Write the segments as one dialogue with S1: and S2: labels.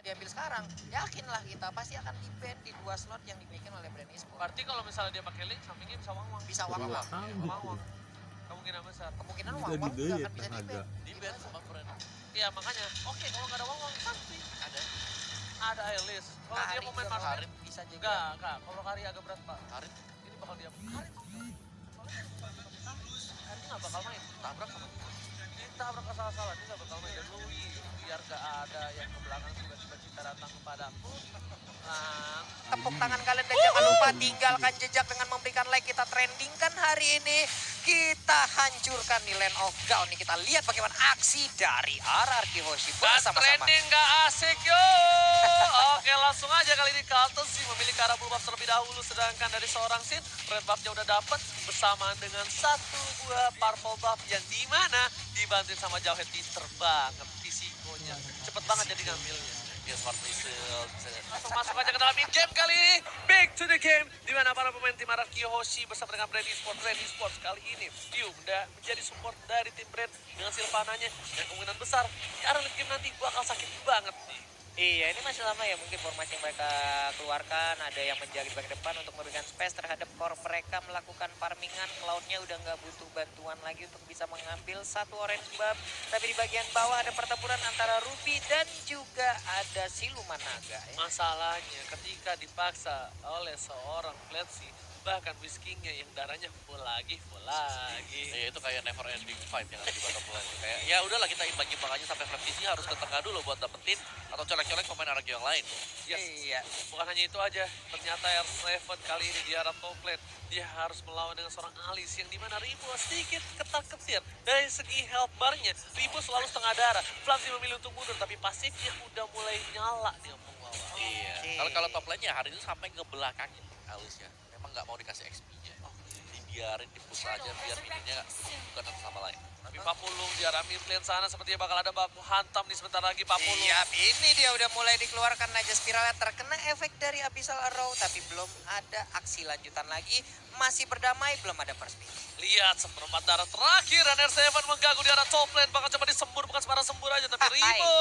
S1: diambil sekarang, yakinlah kita pasti akan di-ban di 2 slot yang dimiliki oleh brand esports.
S2: Berarti kalau misalnya dia pakai link, sampingnya bisa wang-wang.
S1: Bisa wang-wang.
S2: Wang-wang. Kemungkinan besar.
S1: Kemungkinan wang-wang juga akan bisa di-ban.
S2: Di-ban sama brand. Iya makanya, oke kalau nggak ada wang-wang, santai. Ada Ailis. Kalau dia mau main market,
S1: Karim bisa juga.
S2: enggak. Kalau Kari agak berat pak. Karim, ini bakal dia. Karim nggak bakal main. Tabrak sama dia. Ditabrak asal-asalan, dia nggak bakal main. Dan Louis, biar nggak ada yang ke belakang tiba-tiba Cita datang kepadaku. Nah,
S1: Tepuk tangan kalian dan jangan lupa tinggalkan jejak dengan memberikan like. Kita trendingkan hari ini. Kita hancurkan di Land of Dawn nih. Kita lihat bagaimana aksi dari RRQ Hoshi bersama-sama.
S2: trending nggak asik yo. Oke langsung aja kali ini Carlton sih memilih ke arah blue buff terlebih dahulu. Sedangkan dari seorang Sin, red buffnya udah dapet. Bersamaan dengan satu buah purple buff yang dimana dibantuin sama Jauhead. Pinter banget fisikonya. Cepet banget jadi ngambilnya. Ya smart missile. Langsung masuk aja ke dalam in-game kali ini. Back to the game. Di mana para pemain tim RRQ Hoshi bersama dengan Brand Esports. Brand Esports kali ini Dio menjadi support dari tim Brand dengan Sylvananya. Dan kemungkinan besar di arah late game nanti bakal sakit banget nih.
S3: Iya, ini masih lama ya mungkin formasi yang mereka keluarkan. Ada yang menjadi bagian depan untuk memberikan space terhadap core mereka melakukan farmingan. Cloud-nya udah nggak butuh bantuan lagi untuk bisa mengambil satu orange buff. Tapi di bagian bawah ada pertempuran antara Ruby dan juga ada Siluman Naga. Ya.
S2: Masalahnya ketika dipaksa oleh seorang Bledsi, bahkan Whiskingnya yang darahnya full lagi.
S4: Ya itu kayak never ending fight yang ada di bottom lane. Kayak ya udahlah kita imbang-imbang aja sampai Fraptisi harus ke tengah dulu buat dapetin atau colek-colek pemain RRQ yang lain.
S2: Yes.
S1: Iya.
S2: Bukan hanya itu aja, ternyata R7 kali ini di arah top lane, dia harus melawan dengan seorang Alice yang dimana Ribo sedikit ketar-ketir. Dari segi health bar-nya, Ribo selalu setengah darah. Flamsy memilih untuk mundur, tapi pasifnya udah mulai nyala di bawah.
S4: Iya. Kalau top lane ya hari ini sampai ke belakangnya Alice ya. Memang nggak mau dikasih XP-nya. Dibiarin dipush aja biar minionnya bukan satu sama lain.
S2: Tapi Papulung di arah mid lane sana sepertinya bakal ada baku hantam nih sebentar lagi Papulung.
S1: Iya, ini dia udah mulai dikeluarkan aja spiralnya terkena efek dari Abyssal Arrow, tapi belum ada aksi lanjutan lagi. Masih berdamai, belum ada first pick.
S2: Lihat seperempat darah terakhir dan R7 mengganggu di arah top lane. Bakal coba disembur, bukan sembarang sembur aja. Tapi Ribo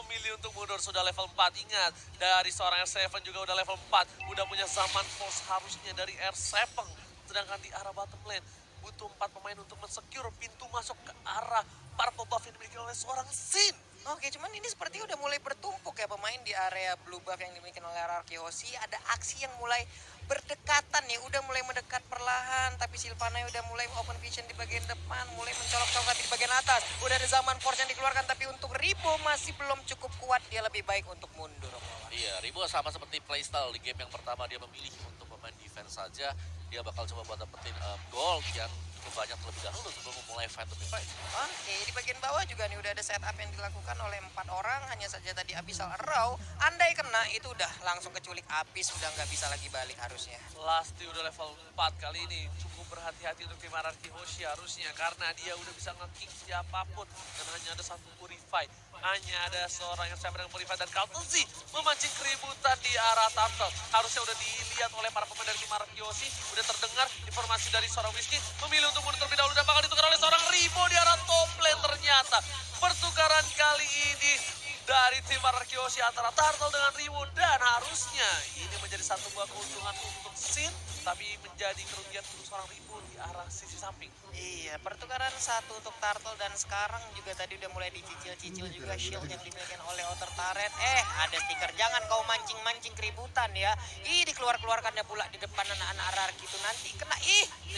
S2: memilih untuk mundur, sudah level 4. Ingat, dari seorang R7 juga udah level 4. Udah punya zaman force harusnya dari R7. Sedangkan di arah bottom lane, butuh 4 pemain untuk men-secure pintu masuk ke arah purple buff yang dimiliki oleh seorang Sin.
S1: Oke, cuman ini seperti udah mulai bertumpuk ya pemain di area blue buff yang dimiliki oleh RRQ Hoshi. Ada aksi yang mulai berdekatan nih, udah mulai mendekat perlahan. Tapi Sylvana udah mulai open vision di bagian depan, mulai mencolok-colok di bagian atas. Udah ada zaman force yang dikeluarkan, tapi untuk Ribo masih belum cukup kuat. Dia lebih baik untuk mundur.
S4: Iya, Ribo sama seperti playstyle di game yang pertama dia memilih untuk pemain defense saja. Dia bakal coba buat dapetin gold yang cukup banyak terlebih dahulu sebelum memulai fight demi fight.
S1: Oke, di bagian bawah juga nih udah ada setup yang dilakukan oleh 4 orang. Hanya saja tadi Abyssal Arrow, andai kena itu udah langsung keculik Abyss, udah nggak bisa lagi balik harusnya.
S2: Lasti udah level 4 kali ini. Cukup berhati-hati untuk tim RRQ Hoshi harusnya. Karena dia udah bisa nge-kick siapapun. Dan hanya ada satu Purify. Hanya ada seorang yang sama dengan Purify. Dan Carlton sih memancing keributan di arah Turtle. Harusnya udah dilihat oleh para pemain dari tim RRQ Hoshi. Udah terdengar informasi dari seorang Whiskey. Memilih untuk mundur terlebih dahulu dan bakal ditukar oleh seorang Ribo di arah top lane ternyata. Pertukaran kali ini dari tim RRQ Hoshi antara Turtle dengan Ribo. Dan harusnya ini menjadi satu buah keuntungan untuk Sin. Tapi menjadi kerugian untuk seorang Ribo di arah sisi samping.
S1: Iya, pertukaran satu untuk Turtle dan sekarang juga tadi udah mulai dicicil-cicil juga shield yang dimiliki oleh Outer Turret. Ada stiker, jangan kau mancing-mancing keributan ya. Dikeluarkannya pula di depan anak-anak RRQ itu nanti kena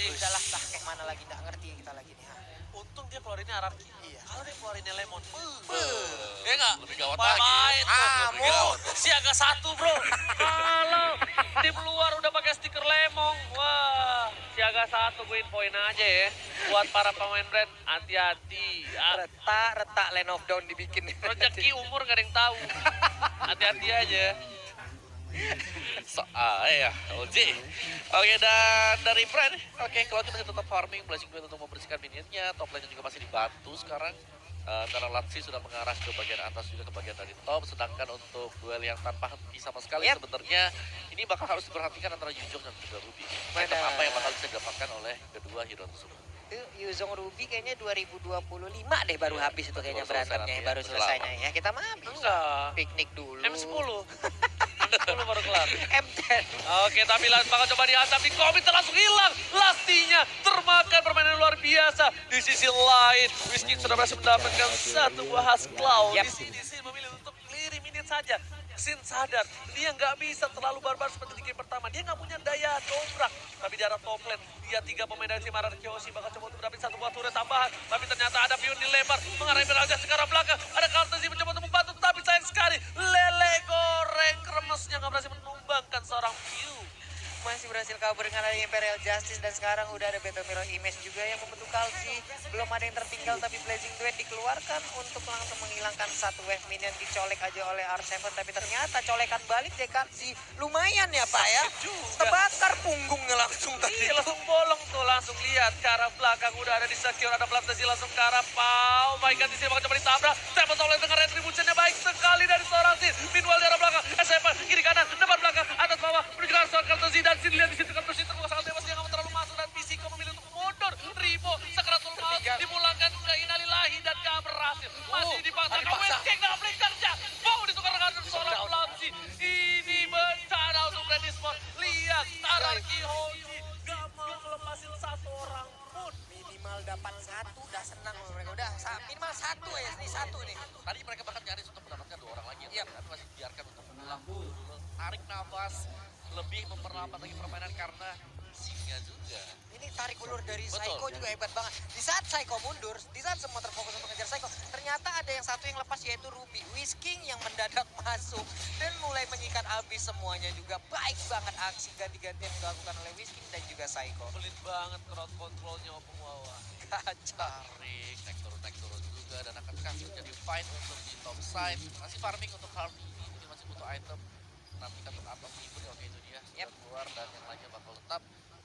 S1: udahlah kayak mana lagi, nggak ngerti kita lagi nih.
S2: Untung dia keluarinnya RRQ.
S1: Iya.
S2: Kalau dia keluarinnya Lemon,
S4: Ya enggak? Lebih gawat lagi.
S2: main
S1: Kamu.
S2: siaga 1 bro. Kalau tim luar udah pakai stiker lemong, wah siaga 1 gue infoin aja ya. Buat para pemain brand, hati-hati.
S1: Retak Land of Dawn dibikin.
S2: Rezeki umur gak ada yang tahu. Hati-hati aja.
S4: Ya, OJ. Oke, dan dari Brand, oke, kalau kita masih tetap farming, Blazing Blade untuk membersihkan minionnya, top lane juga masih dibantu sekarang. Karena Latsi sudah mengarah ke bagian atas juga ke bagian dari top, sedangkan untuk duel yang tanpa henti sama sekali sebenarnya ini bakal harus diperhatikan antara Yujong dan juga Ruby. Item apa yang bakal bisa didapatkan oleh kedua hero tersebut.
S3: itu Yuzong Ruby kayaknya 2025 deh baru habis itu kayaknya
S4: Baru selesai
S3: berantemnya,
S4: nanti ya,
S3: baru
S4: masih
S3: selesainya
S4: lama.
S3: ya. Kita mah habis.
S2: Enggak.
S3: Piknik dulu.
S2: M10. M10 baru kelar.
S3: M10.
S2: Oke, tapi Last bakal coba dihantam di komit langsung hilang. Lastinya termakan permainan luar biasa. Di sisi lain, Whisky sudah berhasil mendapatkan satu buah khas cloud.
S3: Yap.
S2: Di sini Sin memilih untuk clear minute saja. Sin sadar, dia nggak bisa terlalu barbar seperti di game pertama. Dia nggak punya daya dobrak. Tapi di arah top lane, dia 3 pemain dari tim RRQ Hoshi bakal coba untuk mendapatkan satu buah turret tambahan. Tapi ternyata ada Pion dilempar, mengarahkan Beraja ke arah belakang. Ada Kartesi mencoba untuk membantu, tapi sayang sekali. Lele goreng kremesnya nggak berhasil menumbangkan seorang Pion.
S3: Masih berhasil kabur dengan adanya Imperial Justice dan sekarang udah ada Battle Mirror Image juga yang membentuk Kalsi. Belum ada yang tertinggal tapi Blazing Duet dikeluarkan untuk langsung menghilangkan satu wave minion, dicolek aja oleh R7 tapi ternyata colekan balik deh Kalsi. Lumayan ya Pak ya. Terbakar punggungnya langsung tadi.
S2: Iya, langsung bolong tuh, langsung lihat ke arah belakang udah ada di secure, ada Plantasi langsung ke arah Pau. My God, di sini bakal coba ditabrak. Stephen Toller dengan retributionnya baik sekali dari seorang Sin. Meanwhile di arah belakang, S7 kiri kanan, depan belakang, atas bawah menuju ke arah seorang Kartosi dan Sin lihat di situ Kartosi terbuka sangat bebas, dia nggak mau terlalu masuk dan Pisiko memilih untuk mundur. Rimo sakratul maut dimulangkan ke Innalillahi dan gak berhasil. Masih dipaksa Kawin King dalam blink kerja. Mau ditukar dengan seorang Plantasi. Ini bencana untuk Brand Sport. Lihat Ararki Hoshi gak mau ngelepasin satu orang pun.
S1: Minimal dapat satu, udah senang loh mereka. Udah minimal satu ya, ini satu nih.
S4: Tadi mereka bahkan nyaris untuk mendapatkan 2 orang lagi.
S1: Iya.
S4: Tapi masih dibiarkan untuk mengulang dulu. Tarik nafas, lebih memperlambat lagi permainan karena singa juga.
S1: Ini tarik ulur dari
S4: Betul.
S1: Psycho juga hebat banget. Di saat Psycho mundur, di saat semua terfokus untuk ngejar Psycho, ternyata ada yang satu yang lepas yaitu Ruby. Whisking yang mendadak masuk dan mulai menyikat habis semuanya juga. Baik banget aksi ganti-ganti yang dilakukan oleh Whisking dan juga Psycho.
S2: Pelit banget crowd controlnya Opung Wawa.
S1: Kacau.
S4: Tarik, naik turun juga dan akankah menjadi fight untuk di top side. Masih farming untuk Hardy, ini masih butuh item. Nantikan untuk apa minggu nih, oke itu dia. Sudah keluar dan yang lainnya bakal tetap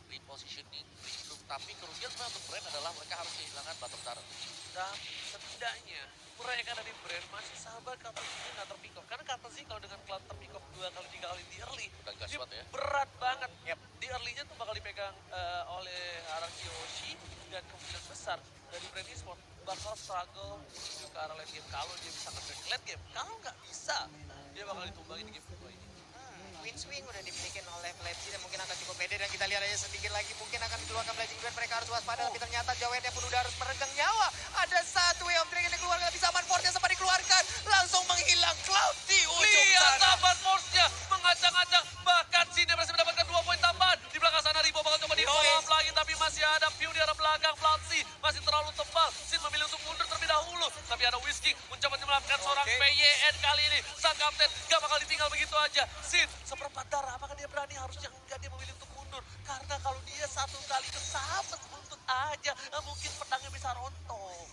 S4: repositioning, regroup. Tapi kerugian sebenarnya untuk brand adalah mereka harus kehilangan bottom turret.
S2: Dan setidaknya mereka dari brand masih sabar kata Zee nggak terpick off. Karena kata Zee kalau dengan cloud terpick off 2 kali 3 kali di early,
S4: Udah gas
S2: dia
S4: banget ya.
S2: berat banget. Di early-nya tuh bakal dipegang oleh Araki Hoshi dan kemungkinan besar dari brand e-sport bakal struggle menuju ke arah late game. Kalau dia bisa nge-break late game, kalau nggak bisa, dia bakal ditumbangin di game kedua ini.
S1: Win swing udah dimiliki oleh Blazing dan mungkin akan cukup pede dan kita lihat aja sedikit lagi mungkin akan dikeluarkan Blazing Duet. Mereka harus waspada tapi ternyata Jawetnya pun udah harus meregang nyawa. Ada satu way of dragon yang dikeluarkan tapi Zaman Force yang sempat dikeluarkan langsung menghilang. Cloud di ujung
S2: Lihat
S1: sana.
S2: Zaman Force-nya mengacang-acang, bahkan Sini berhasil mendapatkan 2 poin tambahan. Di belakang sana Ribo bakal coba di-follow up lagi tapi masih ada Pew di arah belakang. Platsi masih terlalu tebal. Sin memilih untuk mundur terlebih dahulu. Tapi ada Whisking mencoba menyelamatkan seorang PYN kali ini. Sang kapten gak bakal ditinggal begitu aja. Sin seperempat darah, apakah dia berani? Harusnya enggak, dia memilih untuk mundur. Karena kalau dia satu kali kesabet buntut aja, mungkin pedangnya bisa rontok.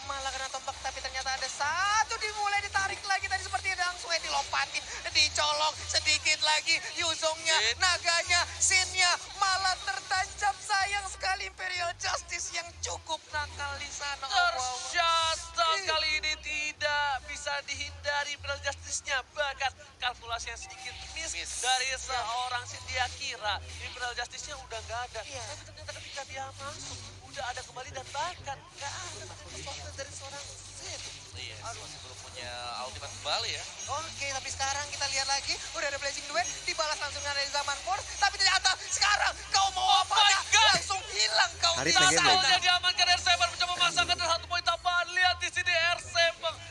S1: Malah kena tombak tapi ternyata ada satu dimulai ditarik lagi tadi seperti ada langsung dilompatin, dicolok sedikit lagi Yuzongnya, naganya, Sinnya malah tertancap. Sayang sekali Imperial Justice yang cukup nakal di sana.
S2: Ternyata kali ini tidak bisa dihindari Imperial Justice-nya. Bahkan kalkulasi yang sedikit miss dari seorang Sin. Dia kira Imperial Justice-nya udah nggak ada. Tapi ternyata ketika dia masuk, udah ada kembali dan bahkan nggak ada sesuatu dari seorang Sin.
S4: Iya, masih belum punya ultimate kembali ya.
S1: Oke, tapi sekarang kita lihat lagi udah ada Blazing Duet dibalas langsung dari Zaman Force, tapi ternyata sekarang kau mau apa?
S2: my God!
S1: Langsung hilang kau
S5: Hari
S1: di
S5: pengen
S1: sana.
S2: Satunya diamankan R7 mencoba memasangkan dan 1 poin tambahan. Lihat di sini R7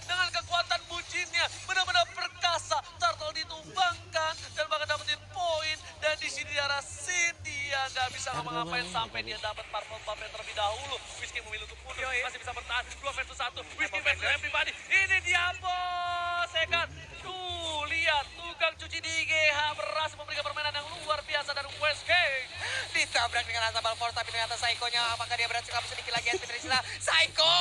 S2: dengan kekuatan bujinnya benar-benar perkasa. Turtle ditumbangkan dan bahkan dapetin poin. Dan di sini di arah Sin dia nggak bisa ngapa-ngapain sampai dia dapat purple buff yang terlebih dahulu. Whisky memilih untuk mundur, masih bisa bertahan 2 versus 1. Whisky versus everybody. Ini dia bos, ya kan? Tuh lihat tukang cuci di IGH berhasil memberikan permainan yang luar biasa dari West King.
S1: Ditabrak dengan Azabal Force, tapi ternyata Psycho-nya apakah dia berhasil kabur sedikit lagi? SP Trisila. Psycho,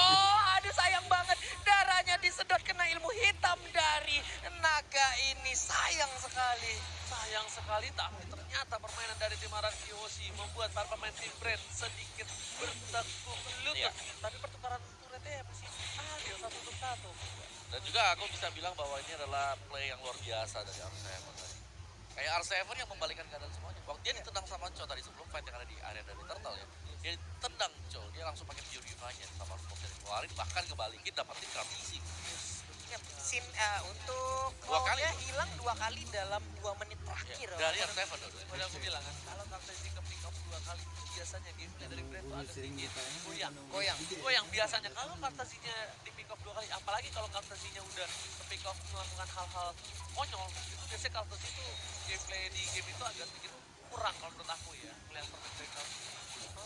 S1: aduh sayang banget. Darahnya disedot kena ilmu hitam dari naga ini. Sayang sekali.
S2: Sayang sekali, tapi ternyata permainan dari tim Araki Hoshi membuat para pemain tim Brand sedikit bertekuk lutut.
S4: Iya.
S2: Tapi pertukaran turretnya masih adil 1 untuk 1.
S4: Dan juga aku bisa bilang bahwa ini adalah play yang luar biasa dari R7 tadi. Kayak R7 yang membalikan keadaan semuanya. Waktu dia ditendang sama Cho tadi sebelum fight yang ada di area dari Turtle ya. Dia ditendang Cho, dia langsung pakai Purify-nya sama Smoke yang dikeluarin, bahkan kebalikin dapetin Kartisi.
S3: Ya, untuk
S4: Dua kali
S3: cloud-nya
S4: tuh.
S3: hilang 2 kali dalam 2 menit terakhir.
S4: Dari R7 dulu.
S2: Udah aku bilang kan, kalau Kartezi ke pick up 2 kali biasanya gameplay dari Brand itu agak sedikit goyang biasanya. Kalau Kartezinya di pick up 2 kali, apalagi kalau Kartezinya udah ke pick up melakukan hal-hal konyol, itu biasanya Kartezi itu gameplay di game itu agak sedikit kurang kalau menurut aku ya, melihat perspektif.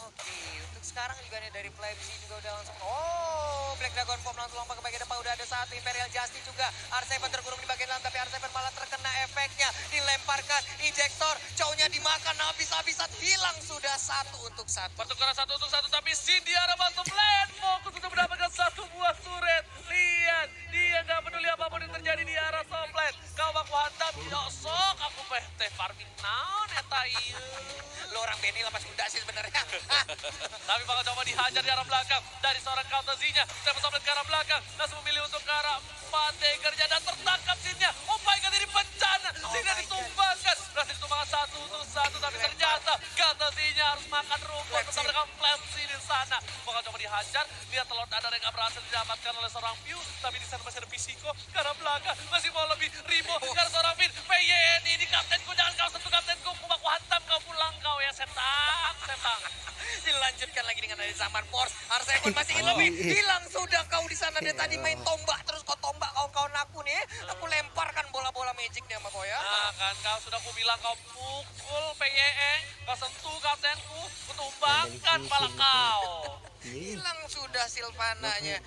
S3: Oke, untuk sekarang juga nih dari Flamesy juga udah langsung. Oh, Black Dragon Pop langsung lompat ke bagian depan. Udah ada satu Imperial Justice juga. R7 terkurung di bagian dalam, tapi R7 malah terkena efeknya. Dilemparkan, injektor, cowoknya dimakan habis-habisan. Hilang sudah 1-1.
S2: Pertukaran 1-1, tapi Sin di arah bottom lane. Fokus untuk mendapatkan 1 buah turret. Lihat, dia nggak peduli apapun yang terjadi di arah top lane. Kau baku hantam, yok sok aku PT farming naon eta ieu.
S3: Lo orang Benny lepas kuda sih sebenarnya.
S2: Tapi bakal coba dihajar di arah belakang dari seorang Kartezinya. Tempo sampai ke arah belakang, langsung memilih untuk ke arah 4 Daggernya dan tertangkap Sinnya. Oh my god, ini bencana. Sinnya ditumbangkan. Berhasil ditumbangkan 1-1, tapi ternyata Kartezinya harus makan rumput bersama dengan Flamesy di sana. Bakal coba dihajar, lihat telur dadar yang gak berhasil didapatkan oleh seorang Pew. Tapi di sana masih ada Pisiko ke arah belakang. Masih mau lebih Rimo ke arah seorang Finn. PYN ini kaptenku, jangan kau sentuh kaptenku. Aku hantam kau pulang kau ya setang.
S3: Dilanjutkan lagi dengan dari Zaman Force. R7 masih ingin lebih. Hilang sudah kau di sana. Dia tadi main tombak terus kau tombak kawan-kawan aku nih. Aku lemparkan bola-bola magic nih sama kau ya.
S2: Nah kan kau sudah kubilang kau pukul PYN, kau sentuh kaptenku, kutumbangkan pala kau.
S3: Hilang sudah Sylvananya.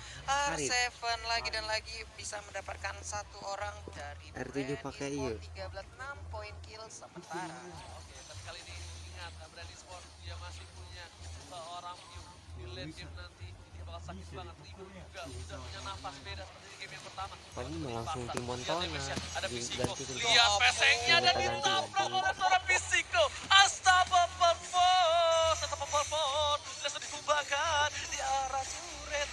S3: R7 lagi dan lagi bisa mendapatkan 1 orang dari
S5: R7 pakai iya.
S3: 13 6 poin kill sementara.
S2: Oke, tapi kali ini ingat Brand Sport dia masih punya seorang Mew di late game nanti. Dia bakal sakit banget. Ibu juga udah punya nafas beda seperti di game yang pertama.
S5: Paling langsung
S2: Dipaksa.
S5: Timontonan,
S2: Lihat damage-nya, ada Pisiko.
S5: diganti ke
S2: Lihat pesengnya dan
S5: ganti.
S2: ditabrak oleh seorang Pisiko. Astaga, perform. Tetap perform. Langsung ditumbangkan di arah turret.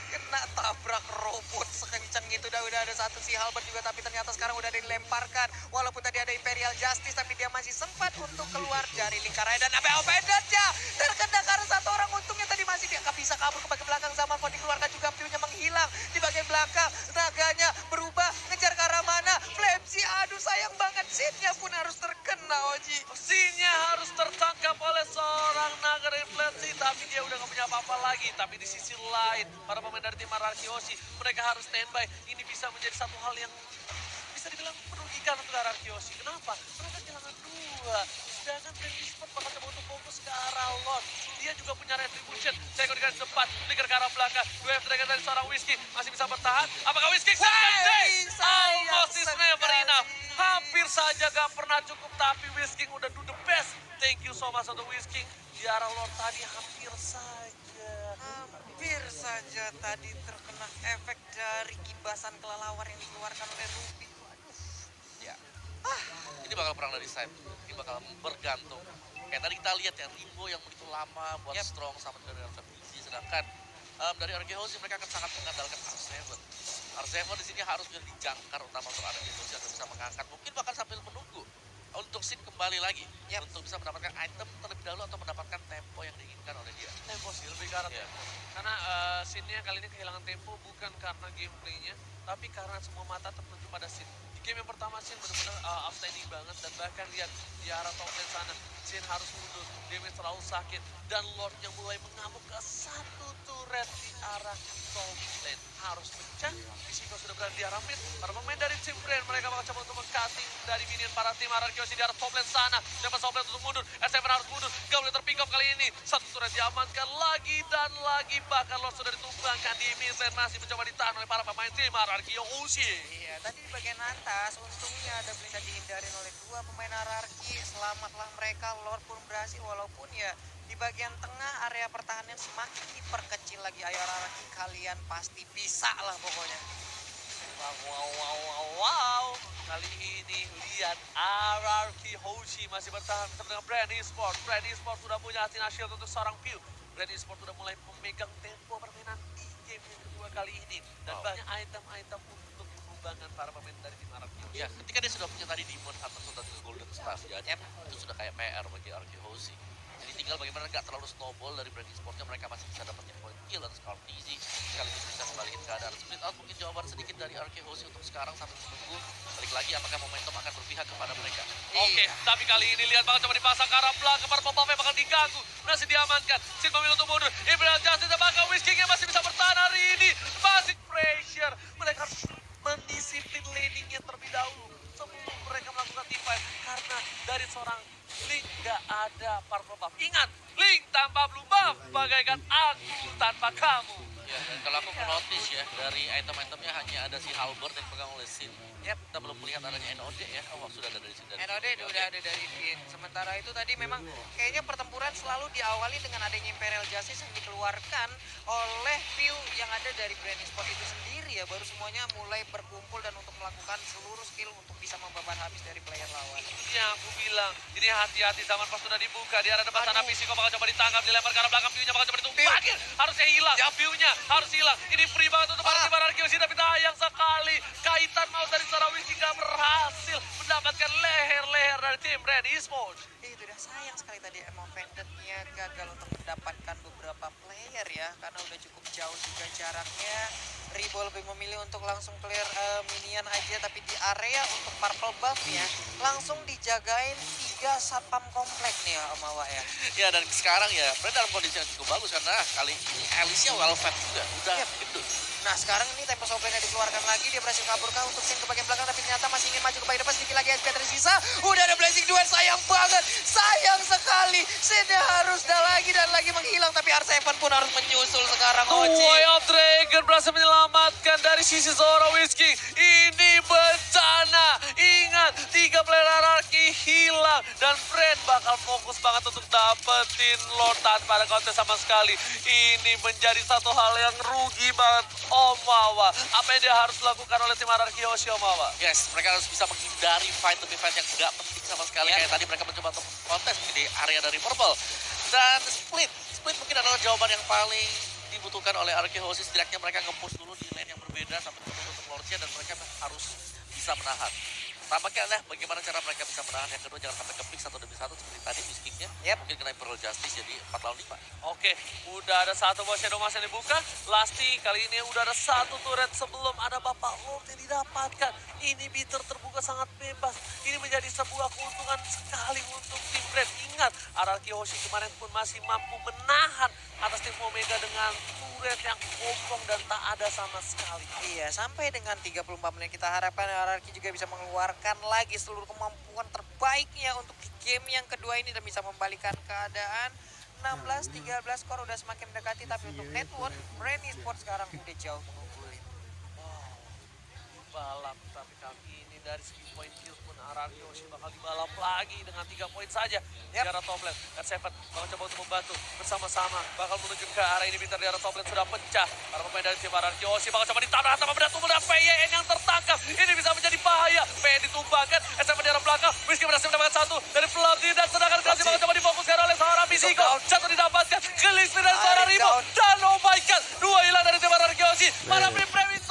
S3: Kena tabrak robot sekencang itu. Udah ada satu si Halbert juga, tapi ternyata sekarang udah dilemparkan. Walaupun tadi ada Imperial Justice, tapi dia masih sempat untuk keluar dari lingkaran. Dan apa Offendernya terkena karena 1 orang. Untungnya tadi masih dia nggak bisa kabur ke bagian belakang. Zaman Ford dikeluarkan juga, Piunya menghilang di bagian belakang. Naganya berubah, ngejar ke arah mana. Flamesy, aduh sayang banget. Sinnya pun harus terkena, Oji.
S2: Sinnya harus tertangkap oleh seorang naga refleksi, tapi dia udah gak punya apa-apa lagi. Tapi di sisi lain, para pemain dari tim Ararkioshi, mereka harus standby. Ini bisa menjadi satu hal yang bisa dibilang merugikan untuk Ararkioshi. Kenapa? Mereka kehilangan 2. Sedangkan Brand Sport bakal coba untuk fokus ke arah Lord. Dia juga punya retribution. Saya dikasih sempat, flicker ke arah belakang. 2 F-Dragon dari seorang Whiskey masih bisa bertahan. Apakah Whiskey? Almost is never enough. Hampir saja gak pernah cukup, tapi Whiskey udah do the best. Thank you so much untuk Whiskey. Di arah Lord tadi hampir saja.
S3: Hampir saja tadi terkena efek dari kibasan kelelawar yang dikeluarkan oleh Ruby. Waduh.
S4: Ya. Ini bakal perang dari side. Ini bakal bergantung. Kayak tadi kita lihat ya, Rimbo yang begitu lama buat strong sama dari RVPC. Sedangkan dari RGHOC mereka akan sangat mengandalkan R7. R7 di sini harus menjadi jangkar utama untuk RGHOC agar bisa mengangkat. Mungkin bahkan sambil menunggu untuk Sin kembali lagi. Untuk bisa mendapatkan item terlebih dahulu atau mendapatkan tempo yang diinginkan oleh dia.
S2: Tempo sih, lebih ke arah tempo. Karena scene-nya kali ini kehilangan tempo bukan karena gameplaynya, tapi karena semua mata tertuju pada scene. Di game yang pertama Sin benar-benar outstanding banget, dan bahkan lihat di arah top lane sana, Sin harus mundur, damage terlalu sakit, dan Lord yang mulai mengamuk ke 1 turret di arah top lane. Harus pecah, Pisiko sudah berada di arah mid. Para pemain dari tim Brand, mereka bakal coba untuk meng-cutting dari minion para tim Ararkioshi di arah top lane sana. Dapat top lane untuk mundur, S7 harus mundur, gak boleh terpick up kali ini. 1 turret diamankan lagi dan lagi, bahkan Lord sudah ditumbangkan di mid lane, masih mencoba ditahan oleh para pemain tim Ararkioshi.
S3: Iya, tadi di bagian atas untungnya ada bisa dihindarin oleh 2 pemain Ararki. Selamatlah mereka, Lord pun berhasil walaupun ya di bagian tengah area pertahanan semakin diperkecil lagi. Ayo Ararki, kalian pasti bisa lah pokoknya.
S2: Wow. Kali ini lihat Ararkioshi masih bertahan bersama dengan Brand Esport. Brand Esport sudah punya Athena Shield untuk seorang Pew. Brand Esport sudah mulai memegang tempo permainan di game yang kedua kali ini. Dan banyak item-item untuk sumbangan para pemain dari tim Araki Hoshi.
S4: Ya, ketika dia sudah punya tadi Demon Hunter dan juga Golden Staff, ya, itu sudah kayak PR bagi Araki Hoshi. Jadi tinggal bagaimana nggak terlalu snowball dari brand e-sportnya, mereka masih bisa dapetin point kill dan Scarf Easy sekaligus bisa membalikin keadaan. Split out mungkin jawaban sedikit dari Araki Hoshi untuk sekarang sampai menunggu balik lagi apakah momentum akan berpihak kepada mereka.
S2: Oke, tapi kali ini lihat banget coba dipasang ke arah belakang, para pemain bakal diganggu, masih diamankan. Sin memilih untuk mundur, Imperial Justice apakah Witch King-nya masih bisa bertahan hari ini? Masih pressure, mereka harus mendisiplin laning-nya terlebih dahulu sebelum mereka melakukan team fight, karena dari seorang Link gak ada purple buff. Ingat, Link tanpa blue buff bagaikan aku tanpa kamu.
S4: Ya, dan kalau aku notice ya, dari item-itemnya hanya ada si Halberd yang pegang oleh Sin. Kita belum melihat adanya NOD ya. Oh, sudah ada dari sini.
S1: NOD udah ada dari Finn. Sementara itu tadi memang kayaknya pertempuran selalu diawali dengan adanya Imperial Justice yang dikeluarkan oleh view yang ada dari Brand Esport itu sendiri ya. Baru semuanya mulai berkumpul dan untuk melakukan seluruh skill untuk bisa membabat habis dari player lawan.
S2: Itu yang aku bilang, ini hati-hati zaman pas sudah dibuka. Di arah depan sana Pisiko bakal coba ditangkap, dilempar ke arah belakang, view-nya bakal coba ditumpakin. Harusnya hilang, view-nya harus hilang. Ini free banget untuk para tim Araki Hoshi, tapi sayang sekali. Kaitan mau dari seorang Whisky gak berhasil mendapatkan leher-leher dari tim Brand Esports.
S1: Itu udah sayang sekali tadi emang Vendetnya gagal untuk mendapatkan beberapa player ya. Karena udah cukup jauh juga jaraknya. Ribo lebih memilih untuk langsung clear minion aja, tapi di area untuk purple buff-nya langsung dijagain 3 satpam komplek nih ya Om Awa ya.
S4: Ya, dan sekarang ya, Brand dalam kondisi yang cukup bagus karena kali ini Alicia well fed juga, udah gendut.
S1: Nah sekarang ini tempo sobrenya dikeluarkan lagi, dia berhasil kaburkah untuk Sin ke bagian belakang, tapi ternyata masih ingin maju ke bagian depan, sedikit lagi SP tersisa. Udah ada blazing duel, sayang banget, sayang sekali. Sinnya harus lagi dan lagi menghilang, tapi R7 pun harus menyusul sekarang Oci.
S2: Way of Dragon berhasil menyelamatkan dari sisi seorang Whisky. Ini bencana. Ingat, 3 player Araki hilang dan Brand bakal fokus banget untuk dapetin Lord tanpa ada kontes sama sekali. Ini menjadi satu hal yang rugi banget Om Awa. Apa yang dia harus lakukan oleh tim Araki Hoshi Om Awa?
S4: Yes, mereka harus bisa menghindari fight demi fight yang gak penting sama sekali. Kayak tadi mereka mencoba untuk kontes di area dari Purple. Dan split mungkin adalah jawaban yang paling dibutuhkan oleh Araki Hoshi. Setidaknya mereka nge-push dulu di lane yang berbeda sampai untuk Lordnya, dan mereka harus bisa menahan. Tampaknya adalah bagaimana cara mereka bisa menahan. Yang kedua, jangan sampai ke-pick 1 demi 1 seperti tadi Whisky-nya. Mungkin kena Imperial Justice jadi 4 lawan 5.
S2: Oke, udah ada satu bawah Shadow Mask yang dibuka. Lasti kali ini udah ada satu turret sebelum ada Bapak Lord yang didapatkan. Ini bitter terbuka sangat bebas. Ini menjadi sebuah keuntungan sekali untuk tim Brand. Ingat, Araki Hoshi kemarin pun masih mampu menahan atas tim Omega dengan turret yang kosong dan tak ada sama sekali.
S1: Iya, sampai dengan 34 menit kita harapkan Araki juga bisa mengeluarkan lagi seluruh kemampuan terbaiknya untuk di game yang kedua ini dan bisa membalikan keadaan. 16-13 skor udah semakin mendekati, tapi untuk network Brand Esports sekarang udah jauh mengunggulin.
S2: Balap, tapi kali ini dari segi point kill pun Araki Hoshi bakal dibalap lagi dengan 3 poin saja di arah top lane. R7 bakal coba untuk membantu bersama-sama, bakal menuju ke arah ini. Bintar di arah top lane sudah pecah. Para pemain dari tim Araki Hoshi bakal coba ditabrak sama benda PYN yang tertangkap. Ini bisa menjadi bahaya. PYN ditumbangkan, R7 di arah belakang. Whisky berhasil mendapatkan 1 dari Fluffy, dan sedangkan Kasih bakal coba difokuskan oleh seorang Pisiko. 1 didapatkan, Gelis dari seorang Ribo, dan oh my god, 2 hilang dari tim Araki Hoshi. Para Premis